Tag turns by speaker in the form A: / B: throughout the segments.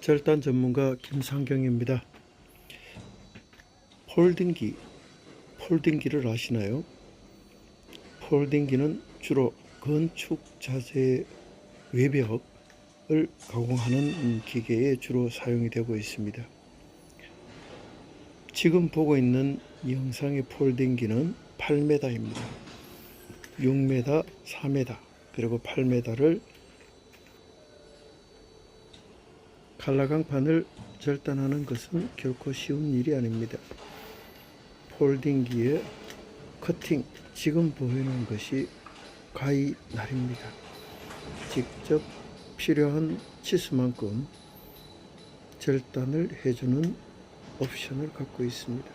A: 절단 전문가 김상경입니다. 폴딩기를 아시나요? 폴딩기는 주로 건축 자재 외벽을 가공하는 기계에 주로 사용이 되고 있습니다. 지금 보고 있는 영상의 폴딩기는 8m입니다. 6m, 4m, 그리고 8m를 칼라강판을 절단하는 것은 결코 쉬운 일이 아닙니다. 폴딩기의 커팅, 지금 보이는 것이 가위 날입니다. 직접 필요한 치수만큼 절단을 해주는 옵션을 갖고 있습니다.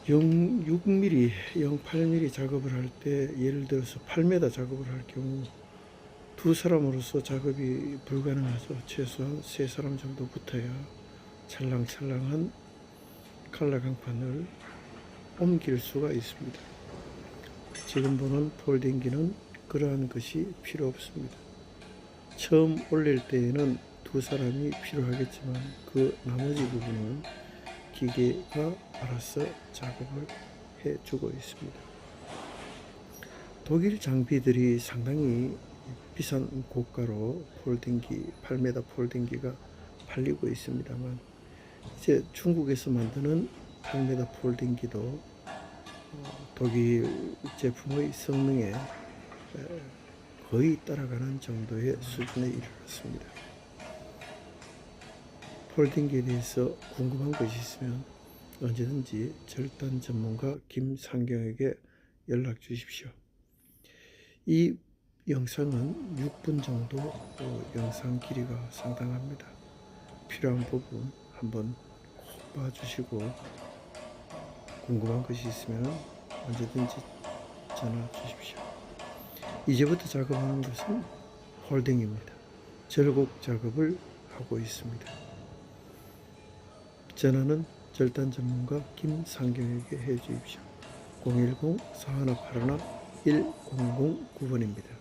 A: 0.6mm, 0.8mm 작업을 할 때, 예를 들어서 8m 작업을 할 경우 두 사람으로서 작업이 불가능하죠. 최소한 세 사람 정도 붙어야 찰랑찰랑한 칼라강판을 옮길 수가 있습니다. 지금 보는 폴딩기는 그러한 것이 필요 없습니다. 처음 올릴 때에는 두 사람이 필요하겠지만 그 나머지 부분은 기계가 알아서 작업을 해주고 있습니다. 독일 장비들이 상당히 비싼 고가로 폴딩기, 8m 폴딩기가 팔리고 있습니다만, 이제 중국에서 만드는 8m 폴딩기도 독일 제품의 성능에 거의 따라가는 정도의 수준에 이르렀습니다. 폴딩기에 대해서 궁금한 것이 있으면 언제든지 절단 전문가 김상경에게 연락 주십시오. 이 영상은 6분 정도 영상 길이가 상당합니다. 필요한 부분 한번 꼭 봐주시고 궁금한 것이 있으면 언제든지 전화 주십시오. 이제부터 작업하는 것은 폴딩입니다. 절곡 작업을 하고 있습니다. 전화는 절단 전문가 김상경에게 해 주십시오. 010-4181-1009번입니다.